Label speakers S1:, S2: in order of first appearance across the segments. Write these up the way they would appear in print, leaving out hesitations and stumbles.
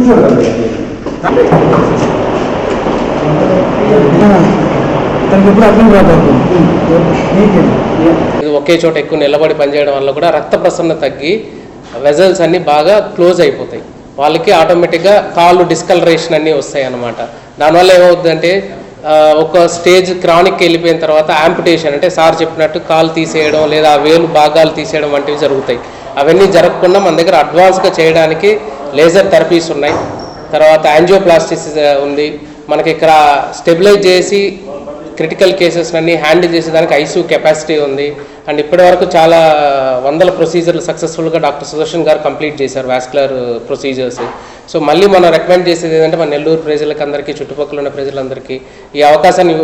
S1: ఇది ఒకే చోట ఎక్కువ నిలబడి పనిచేయడం వల్ల కూడా రక్త ప్రసరణ తగ్గి వెజల్స్ అన్నీ బాగా క్లోజ్ అయిపోతాయి. వాళ్ళకి ఆటోమేటిక్గా కాళ్ళు డిస్కలరేషన్ అన్నీ వస్తాయి అన్నమాట. దానివల్ల ఏమవుతుందంటే ఒక స్టేజ్ క్రానిక్ వెళ్ళిపోయిన తర్వాత యాంపుటేషన్ అంటే సార్ చెప్పినట్టు కాలు తీసేయడం లేదా వేలు భాగాలు తీసేయడం వంటివి జరుగుతాయి. అవన్నీ జరగకుండా మన దగ్గర అడ్వాన్స్గా చేయడానికి లేజర్ థెరపీస్ ఉన్నాయి. తర్వాత యాంజియోప్లాస్టిస్ ఉంది. మనకి ఇక్కడ స్టెబిలైజ్ చేసి క్రిటికల్ కేసెస్ అన్ని హ్యాండిల్ చేసేదానికి ఐసీయూ కెపాసిటీ ఉంది. అండ్ ఇప్పటివరకు చాలా వందల ప్రొసీజర్లు సక్సెస్ఫుల్గా డాక్టర్ సుదర్శన్ గారు కంప్లీట్ చేశారు వాస్కులర్ ప్రొసీజర్స్. సో మళ్ళీ మనం రికమెండ్ చేసేది ఏంటంటే మన నెల్లూరు ప్రజలకు అందరికీ చుట్టుపక్కల ఉన్న ప్రజలందరికీ ఈ అవకాశాన్ని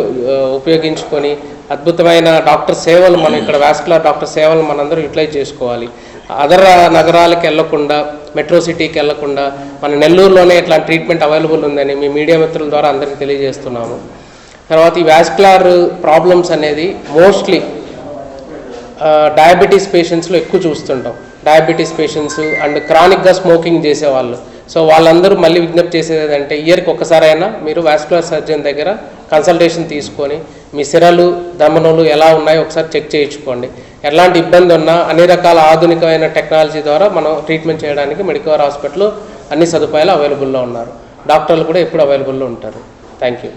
S1: ఉపయోగించుకొని అద్భుతమైన డాక్టర్ సేవలు మనం ఇక్కడ వాస్కులర్ డాక్టర్ సేవలు మనందరూ యూటిలైజ్ చేసుకోవాలి. అదర్ నగరాలకు వెళ్లకుండా మెట్రో సిటీకి వెళ్లకుండా మన నెల్లూరులోనే ఇట్లా ట్రీట్మెంట్ అవైలబుల్ ఉందని మీ మీడియా మిత్రుల ద్వారా అందరికీ తెలియజేస్తున్నాము. తర్వాత ఈ వాస్కులర్ ప్రాబ్లమ్స్ అనేది మోస్ట్లీ డయాబెటీస్ పేషెంట్స్లో ఎక్కువ చూస్తుంటాం. డయాబెటీస్ పేషెంట్స్ అండ్ క్రానిక్గా స్మోకింగ్ చేసేవాళ్ళు. సో వాళ్ళందరూ మళ్ళీ విజ్ఞప్తి చేసేది ఏంటంటే ఇయర్కి ఒక్కసారైనా మీరు వాస్కులర్ సర్జన్ దగ్గర కన్సల్టేషన్ తీసుకొని మీ సిరలు ధమనులు ఎలా ఉన్నాయో ఒకసారి చెక్ చేయించుకోండి. ఎలాంటి ఇబ్బంది ఉన్నా అన్ని రకాల ఆధునికమైన టెక్నాలజీ ద్వారా మనం ట్రీట్మెంట్ చేయడానికి మెడికవర్ హాస్పిటల్లో అన్ని సదుపాయాలు అవైలబుల్లో ఉన్నారు. డాక్టర్లు కూడా ఎప్పుడు అవైలబుల్లో ఉంటారు. Thank you.